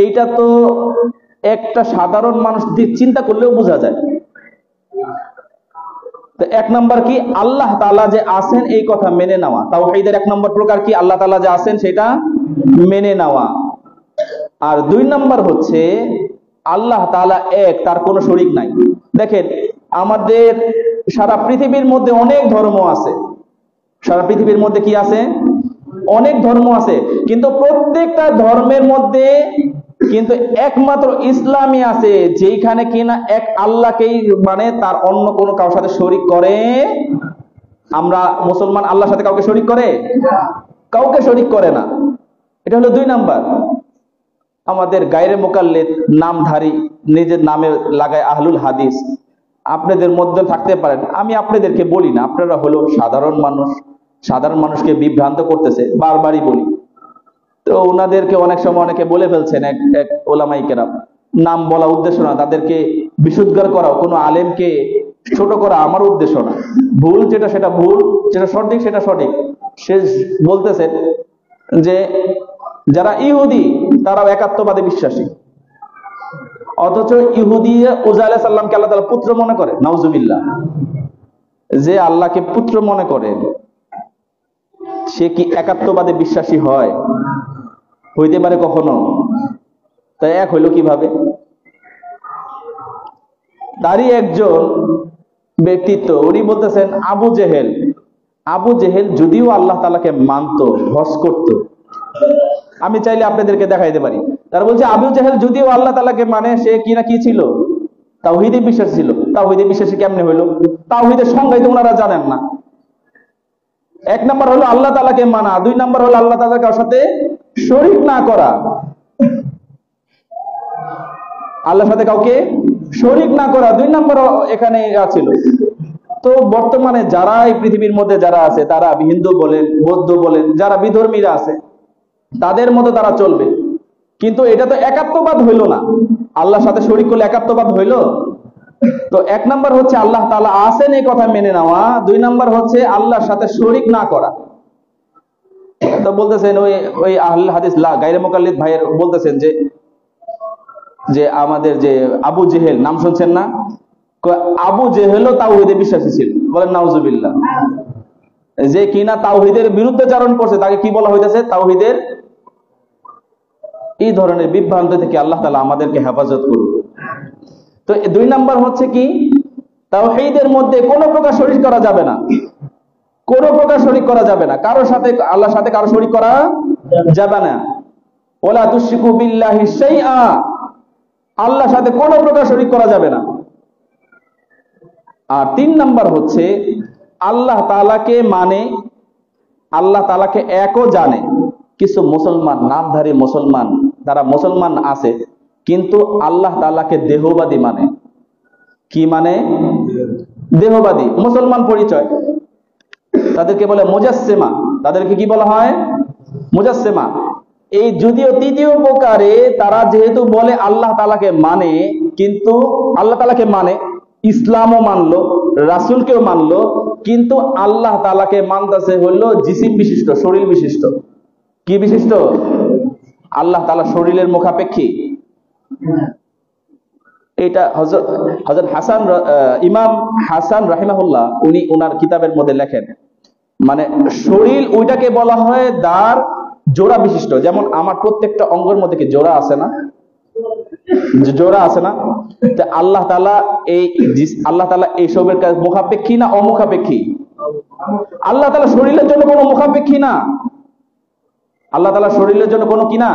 এইটা তো একটা সাধারণ মানুষ চিন্তা করলেও বোঝা যায়। তো 1 নাম্বার কি? আল্লাহ তাআলা যে আছেন এই কথা মেনে নেওয়া। তাওহীদের 1 নম্বর প্রকার কি? আল্লাহ তাআলা যে আছেন সেটা মেনে নেওয়া। আর 2 নাম্বার হচ্ছে আল্লাহ তাআলা এক, তার কোনো শরীক নাই। দেখেন আমাদের সারা পৃথিবীর মধ্যে অনেক ধর্ম আছে, সারা পৃথিবীর মধ্যে কি আছে? অনেক ধর্ম আছে, কিন্তু প্রত্যেকটা ধর্মের মধ্যে কিন্তু একমাত্র ইসলামই আছে যেখানে কিনা এক আল্লাহকেই মানে তার অন্য কোনো কারোর সাথে শরীক করে। আমরা মুসলমান আল্লাহর সাথে কাউকে শরীক করে? কাউকে শরীক করে না। এটা হলো 2 নাম্বার। আমাদের গায়রে মুকাল্লিদ, নামধারী, নিজের নামে লাগায় আহলুল হাদিস, আপনাদের মধ্যে থাকতে পারেন। আমি আপনাদেরকে বলি না, আপনারা হলো সাধারণ মানুষ, সাধারণ মানুষকে বিভ্রান্ত করতেছে, বারবারই বলি। তো ওনাদেরকে অনেক সময় অনেকে বলে ফেলছেন, এক ওলামাই কেরাম, নাম বলা উদ্দেশ্য না, তাদেরকে বিশুদ্ধ করা, কোনো আলেমকে ছোট করা আমার উদ্দেশ্য না। ভুল যেটা সেটা ভুল, যেটা সঠিক সেটা সঠিক। সে বলতেছেন যে যারা ইহুদি তারাও একাত্মবাদে বিশ্বাসী, অথচ ইহুদি উজাইর আলাইহিস সালামকে আল্লাহ তাআলা পুত্র মনে করে। নাউজুবিল্লাহ। যে আল্লাহকে পুত্র মনে করে সে কি একাত্মবাদে বিশ্বাসী হয়? হইতে পারে কখনো? তাই এক হইল কিভাবে? তারই একজন ব্যক্তিত্ব, উনি বলতেছেন আবু জেহেল যদিও আল্লাহ তাআলাকে মানত, ভস করত, আমি চাইলে আপনাদেরকে দেখাইতে পারি। তারা বলছে আবু জেহেল যদিও আল্লাহ তাআলাকে মানে, সে কিনা কি ছিল? তাওহীদে বিশ্বাসী ছিল। তাওহীদে বিশ্বাসী কেমনে হইলো? তাওহীদের সংজ্ঞাই তো ওনারা জানেন না। 1 নাম্বার হলো আল্লাহ তাআলাকে মানা, 2 নাম্বার হলো আল্লাহ তাআলার কারোর সাথে শরীক না করা, আল্লাহর সাথে কাউকে শরীক না করা। 2 নাম্বার এখানে ছিল। তো বর্তমানে যারা এই পৃথিবীর মধ্যে যারা আছে, তারা হিন্দু বলেন, বৌদ্ধ বলেন, যারা বিধর্মীরা আছে, তাদের মতো তারা চলবে। কিন্তু এটা তো একাত্মবাদ হইল না। আল্লাহর সাথে শরীক করলে একাত্মবাদ হইল? তো 1 নাম্বার হচ্ছে আল্লাহ তাআলা আছেন এই কথা মেনে নেওয়া, 2 নাম্বার হচ্ছে আল্লাহর সাথে শরীক না করা। তো বলতেছেন ওই আহলুল হাদিস গায়রে মুকাল্লিদ ভাইয়ের বলতেছেন যে আমাদের যে আবু জেহেল, নাম শুনছেন না? আবু জেহেলও তাওহীদে বিশ্বাসী ছিল। বলেন নাউজুবিল্লাহ। যে কিনা তাওহীদের বিরুদ্ধে চারণ করছে তাকে কি বলা হইতেছে? তাওহীদের। এই ধরনের বিভ্রান্ত থেকে আল্লাহ তাআলা আমাদেরকে হেফাজত করুন। তো 2 নাম্বার হচ্ছে কি? তাওহীদের মধ্যে কোনো প্রকার শরীক করা যাবে না, কোনো প্রকার শরীক করা যাবে না, কারোর সাথে, আল্লাহর সাথে কারো শরীক করা যাবে না। ওয়ালা তুশরিকু বিল্লাহি শাইআ, আল্লাহর সাথে কোনো প্রকার শরীক করা যাবে না। আর 3 নাম্বার হচ্ছে আল্লাহ তাআলাকে মানে, আল্লাহ তাআলাকে একও জানে। কিছু মুসলমান, নামধারী মুসলমান, তারা মুসলমান আছে কিন্তু আল্লাহ তাআলাকে দেহবাদী মানে। কি মানে? দেহবাদী। মুসলমান পরিচয়, তাদেরকে বলে মুজাসসিমা। তাদেরকে কি বলা হয়? মুজাসসিমা। এই যদিও 3য় প্রকারে তারা যেহেতু বলে আল্লাহ তাআলাকে মানে, কিন্তু আল্লাহ তাআলাকে মানে, ইসলামও মানলো, রাসূলকেও মানলো, কিন্তু আল্লাহ তাআলাকে মানতেছে হলো জিসিম বিশিষ্ট, শরীর বিশিষ্ট। কি বিশিষ্ট? আল্লাহ তাআলা শরীরের মুখাপেক্ষী। এটা হযরত হাসান, ইমাম হাসান রাহিমাহুল্লাহ উনি ওনার কিতাবের মধ্যে লেখেন, মানে শরীর ওইটাকে বলা হয় দাঁড় জোড়া বিশিষ্ট। যেমন আমার প্রত্যেকটা অঙ্গের মধ্যে কি জোড়া আছে না? জোড়া আছে না? আল্লাহ তাআলা এইসবের মুখাপেক্ষী না অমুখাপেক্ষী? আল্লাহ তাআলা শরীরের জন্য কোনো মুখাপেক্ষী না। আল্লাহ তাআলা শরীরের জন্য কোনো কি না?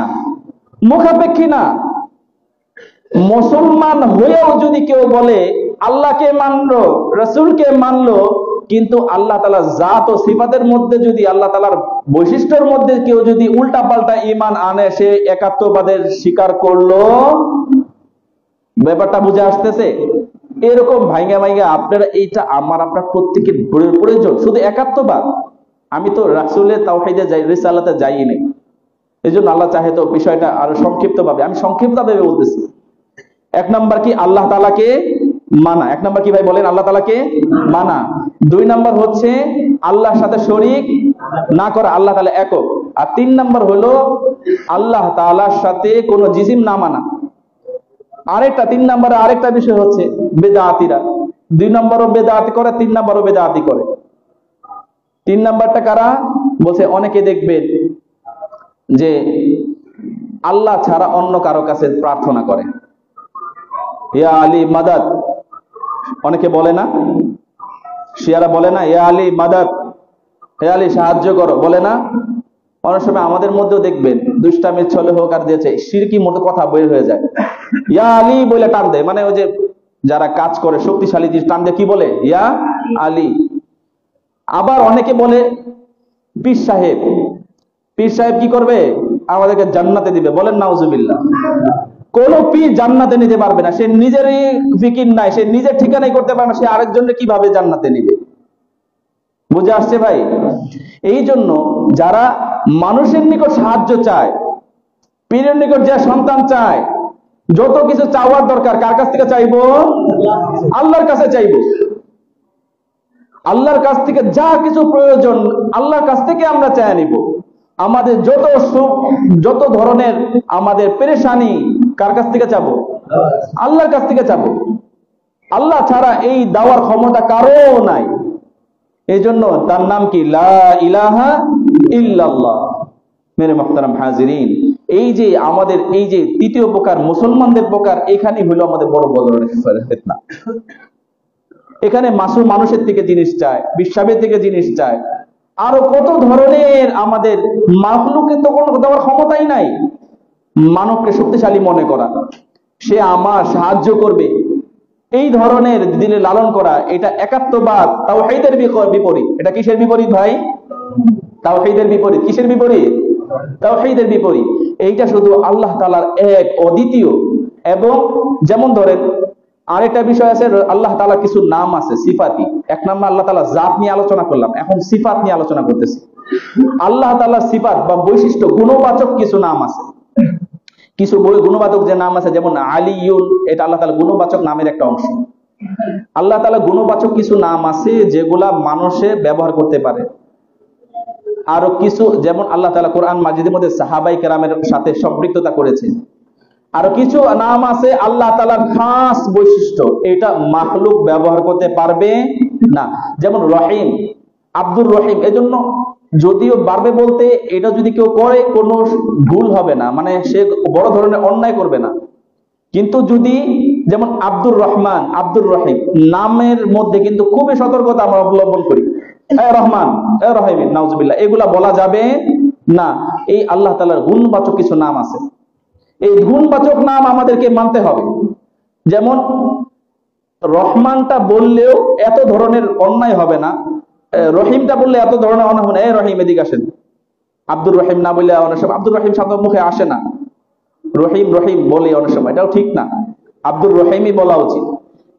মুখাপেক্ষী না। মুসলমান হয়েও যদি কেউ বলে আল্লাহকে মানলো, রাসূলকে মানলো, কিন্তু আল্লাহ তাআলার জাত ও সিফাতের মধ্যে যদি, আল্লাহ তাআলার বৈশিষ্ট্যের মধ্যে কেউ যদি উল্টা পাল্টা ঈমান আনে, সে একাত্মবাদের স্বীকার করলো। ব্যাপারটা বুঝে আসতেছে? এরকম ভাইঙ্গা ভাইঙ্গা আপনারা, এইটা আপনার প্রত্যেকের প্রয়োজন। শুধু একাত্মবাদ, আমি তো রাসূলের তাওহীদে যাই, রিসালাতে যাই নাই, এই জন্য আল্লাহ চাহে তো বিষয়টা আরো সংক্ষিপ্ত ভাবে, আমি সংক্ষিপ্ত ভাবে বলতেছি। এক নাম্বার কি? আল্লাহ তাআলাকে মানা। এক নাম্বার কি ভাই বলেন? আল্লাহ তাআলাকে মানা। দুই নাম্বার হচ্ছে আল্লাহর সাথে শরীক না করা, আল্লাহ তাআলা একক। আর তিন নাম্বার হলো আল্লাহ তাআলার সাথে কোনো জিসিম না মানা। তিন নাম্বারে আরেকটা বিষয় হচ্ছে বেদাতিরা। দুই নাম্বারও বেদাতি করে, তিন নাম্বারও বেদাতি করে। তিন নাম্বারটা কারা? বলছে অনেকে দেখবেন যে আল্লাহ ছাড়া অন্য কারো কাছে প্রার্থনা করে, ইয়া আলী মাদাদ। অনেকে বলে না, শিয়ারা বলে না ইয়া আলী মাদাদ, হে আলী সাহায্য করো, বলে না? অনেক সময় আমাদের মধ্যেও দেখবেন দুষ্টামির ছলে হোক আর দিয়েছে শিরকি মতো কথা বের হয়ে যায়, ইয়া আলী বলে টান দেয়। মানে ওই যে যারা কাজ করে শক্তিশালী টান দিয়ে কি বলে? ইয়া আলী। আবার অনেকে বলে পীর সাহেব। পীর সাহেব কি করবে? আমাদেরকে জান্নাতে দিবে। বলেন নাউজুবিল্লাহ। কোন পীর জান্নাতে নিতে পারবে না। সে নিজেরই ফিকির নাই, সে নিজের ঠিকানাই করতে পারে না, সে আরেকজনকে কিভাবে জান্নাতে নিবে? বুঝে আসছে ভাই? এই জন্য যারা মানুষের নিকট সাহায্য চায়, পীরের নিকট যে সন্তান চায়, যত কিছু চাওয়ার দরকার কার কাছ থেকে চাইবো? আল্লাহর কাছে চাইবো। আল্লাহর কাছ থেকে যা কিছু প্রয়োজন আল্লাহর কাছ থেকে আমরা চাই নিব। আমাদের যত সুখ, যত ধরনের আমাদের পেরেশানি কার কাছ থেকে চাবো? আল্লাহর কাছ থেকে চাবো। আল্লাহ ছাড়া এই দেওয়ার ক্ষমতা কারো নাই। এই জন্য তার নাম কি? লা ইলাহা ইল্লাল্লাহ। মেরে মুহতারাম হাজিরিন, এই যে আমাদের এই যে তৃতীয় প্রকার মুসলমানদের প্রকার, এখানেই হলো আমাদের বড় ধরনের ফিতনা। এখানে মাসুম মানুষের থেকে জিনিস চায়, বিশ্বাবের থেকে জিনিস চায়, আরো কত ধরনের আমাদের মাখলুকে তো কোনো দেওয়ার ক্ষমতাই নাই। মানবকে শক্তিশালী মনে করা, সে আমার সাহায্য করবে, এই ধরনের দিলে লালন করা, এটা একাত্মবাদ, তাওহীদের বিপরীত। এটা কিসের বিপরীত ভাই? তাওহীদের বিপরীত। কিসের বিপরীত? তাওহীদের বিপরীত। এইটা শুধু আল্লাহ তাআলার এক অদ্বিতীয়। এবং যেমন ধরেন আরেকটা বিষয় আছে, আল্লাহ তাআলার কিছু নাম আছে, সিফাতি। এক নাম্বার আল্লাহ তাআলা জাত নিয়ে আলোচনা করলাম, এখন সিফাত নিয়ে আলোচনা করতেছি। আল্লাহ তাআলার সিফাত বা বৈশিষ্ট্য, গুণবাচক কিছু নাম আছে। কিছু গুণবাচক যে নাম আছে, যেমন আলিয়ুন, এটা আল্লাহ তাআলা গুণবাচক নামের একটা অংশ। আল্লাহ তাআলা গুণবাচক কিছু নাম আছে যেগুলা মানুষে ব্যবহার করতে পারে। আরো কিছু, যেমন আল্লাহ তাআলা কোরআন মাজিদের মধ্যে সাহাবায়ে কেরামের সাথে সম্পৃক্ততা করেছে। আরো কিছু নাম আছে আল্লাহ তাআলার খাস বৈশিষ্ট্য, এটা মাখলুক ব্যবহার করতে পারবে না। যেমন রহিম, আব্দুর রহিম। এজন্য যদিও পারবে বলতে, এটা যদি কেউ করে কোনো ভুল হবে না, মানে সে বড় ধরনের অন্যায় করবে না। কিন্তু যদি যেমন আব্দুর রহমান, আব্দুর রহিম নামের মধ্যে কিন্তু খুবই সতর্কতা আমরা অবলম্বন করি। রহমান, রহিম, নাউজুবিল্লাহ, এগুলা বলা যাবে না। এই আল্লাহ তাআলার গুণবাচক কিছু নাম আছে, এই গুণবাচক নাম আমাদেরকে মানতে হবে। যেমন রহমানটা বললেও এত ধরনের অন্যায় হবে না, রহিমটা বললে এত ধরনের অন্যায় হবে না। রহিম এদিকে আসেন। আব্দুর রহিম না বললে অনেক সময়, আব্দুর রহিম শব্দ মুখে আসে না, রহিম রহিম বলে অনেক সময়, এটাও ঠিক না, আব্দুর রহিমই বলা উচিত।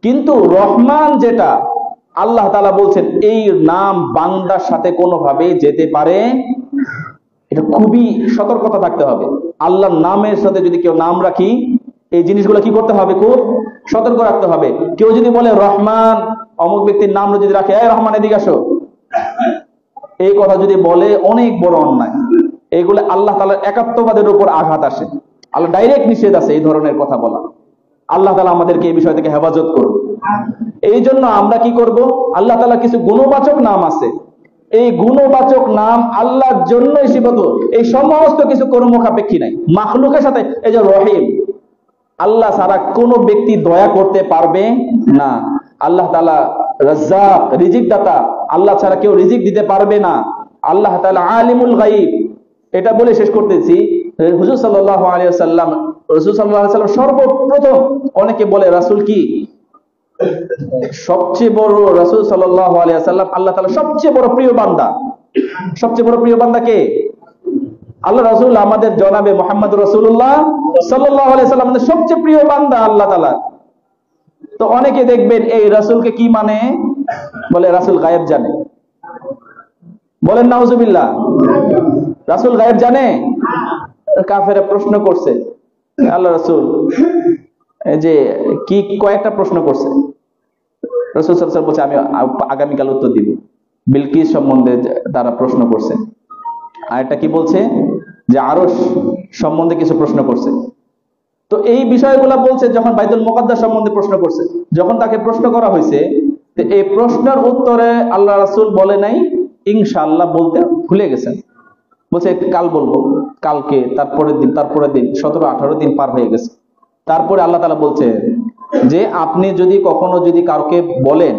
কিন্তু রহমান যেটা আল্লাহ তাআলা বলছেন, এই নাম বান্দার সাথে কোনোভাবে যেতে পারে, এটা খুবই সতর্কতা থাকতে হবে। আল্লাহর নামের সাথে যদি কেউ নাম রাখি, এই জিনিসগুলো কি করতে হবে? খুব সতর্ক রাখতে হবে। কেউ যদি বলে রহমান, অমুক ব্যক্তির নাম যদি রাখে, এই রহমান এদিকে আসো, এই কথা যদি বলে অনেক বড় অন্যায়। এইগুলো আল্লাহ তাআলার একাত্মবাদের উপর আঘাত আসে। আল্লাহ ডাইরেক্ট নিষেধ আছে এই ধরনের কথা বলা। আল্লাহ তাআলা আমাদেরকে এই বিষয় থেকে হেফাজত করুন। এই জন্য আমরা কি করব, আল্লাহ তাআলা কিছু গুণবাচক নাম আছে, এই গুণবাচক নাম আল্লাহর জন্যই সীমাবদ্ধ, এই সমস্ত কিছু কোনো মুখাপেক্ষী নাই মাখলুকের সাথে। এই যে রহিম, আল্লাহ ছাড়া কোনো ব্যক্তি দয়া করতে পারবে না। আল্লাহ তাআলা রাজ্জাক, রিজিক দাতা, আল্লাহ ছাড়া কেউ রিজিক দিতে পারবে না। আল্লাহ তাআলা আলিমুল গায়ব। এটা বলে শেষ করতেছি, হুজুর সাল্লাল্লাহু আলাইহি ওয়াসাল্লাম, রাসূল সাল্লাল্লাহু আলাইহি ওয়াসাল্লাম সর্বপ্রথম, অনেকে বলে রাসূল কি সবচেয়ে বড়, রাসূল সাল্লাল্লাহু আলাইহি ওয়াসাল্লাম আল্লাহ তাআলা সবচেয়ে বড় প্রিয় বান্দা। সবচেয়ে বড় প্রিয় বান্দা কে? আল্লাহ রাসূল, আমাদের জনাবে মুহাম্মদ রাসূলুল্লাহ সাল্লাল্লাহু আলাইহি ওয়াসাল্লাম আমাদের সবচেয়ে প্রিয় বান্দা আল্লাহ তাআলা। তো অনেকে দেখবেন এই রাসূলকে কি মানে, বলে রাসূল গায়েব জানে। বলেন নাউজুবিল্লাহ, রাসূল গায়েব জানে? কাফেররা প্রশ্ন করছে আল্লাহ রাসূল, যে কি কয়েকটা প্রশ্ন করছে। রাসূল সাল্লাল্লাহু আলাইহি ওয়াসাল্লাম বলছে আমি আগামীকাল উত্তর দিব। বিলকিস সম্বন্ধে তারা প্রশ্ন করছে। আর এটা কি বলছে যে আরশ সম্বন্ধে কিছু প্রশ্ন করছে। তো এই বিষয়গুলো বলছে যখন বাইতুল মুকাদ্দাস সম্বন্ধে প্রশ্ন করছে। যখন তাকে প্রশ্ন করা হয়েছে, এই প্রশ্নের উত্তরে আল্লাহ রাসূল বলে নাই ইনশাআল্লাহ, বলতে ভুলে গেছেন। বলছে কাল বলবো, কালকে, তারপরের দিন 17-18 দিন পার হয়ে গেছে। তারপরে আল্লাহ তাআলা বলছে যে আপনি যদি কখনো যদি কাউকে বলেন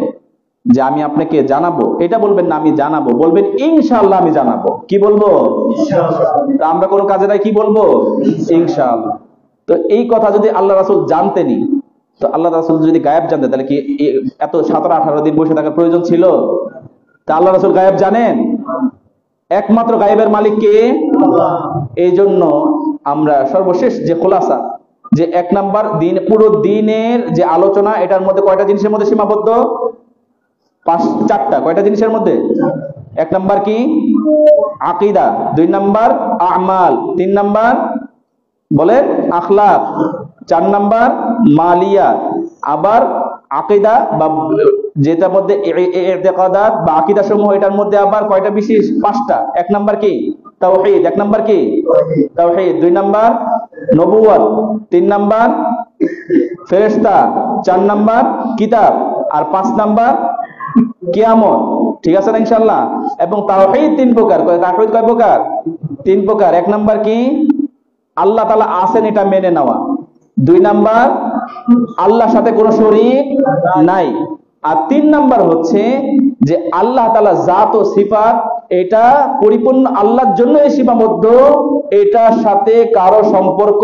যে আমি আপনাকে জানাবো, এটা বলবেন না আমি জানাবো, বলবেন ইনশাআল্লাহ আমি জানাবো। কি বলবো? ইনশাআল্লাহ। আমরা কোন কাজে নাই কি বলবো? ইনশাআল্লাহ। তো এই কথা যদি আল্লাহ রাসূল জানতেনি, তো আল্লাহ রাসূল যদি গায়েব জানতেন, তাহলে কি এত 17-18 দিন বসে থাকার প্রয়োজন ছিল? তা আল্লাহ রাসূল গায়েব জানেন? একমাত্র গায়েবের মালিক কে? আল্লাহ। এই জন্য আমরা সর্বশেষ যে খোলাসা, যে 1 নাম্বার দিন, পুরো দিনের যে আলোচনা, এটার মধ্যে কয়টা জিনিসের মধ্যে সীমাবদ্ধ? 4টা। কয়টা জিনিসের মধ্যে? 1 নাম্বার কি? আকীদা, 2 নাম্বার আমাল, 3 নাম্বার বলেন আখলাক, 4 নাম্বার মালিয়া। আবার আকীদা বা যেটার মধ্যে ইতিকাদাত বা আকীদা সমূহ, এটার মধ্যে আবার কয়টা বিশেষ? 5টা। 1 নাম্বার কি? তাওহীদ। 1 নাম্বার কি? তাওহীদ। 2 নাম্বার নবুয়ত, 3 নাম্বার ফেরেশতা, 4 নাম্বার কিতাব, আর 5 নাম্বার কিয়ামত। ঠিক আছে না ইনশাআল্লাহ? এবং তাওহীদ 3 প্রকার। তাওহীদ কয় প্রকার? 3 প্রকার। 1 নাম্বার কি? আল্লাহ তাআলা আছেন এটা মেনে নেওয়া। 2 নাম্বার আল্লাহর সাথে কোনো শরীক নাই। আর 3 নাম্বার হচ্ছে যে আল্লাহ তাআলা জাত ও সিফাত, এটা পরিপূর্ণ আল্লাহর জন্যই সীমাবদ্ধ, এটার সাথে কারো সম্পর্ক।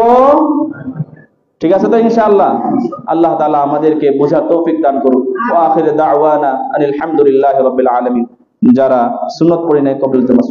ঠিক আছে তো ইনশাআল্লাহ? আল্লাহ তাআলা আমাদেরকে বোঝার তৌফিক দান করুন। ওয়া আখিরু দাওয়ানা আলহামদুলিল্লাহি রাব্বিল আলামিন। যারা সুন্নাত পড়ে নাই কবুল করুন।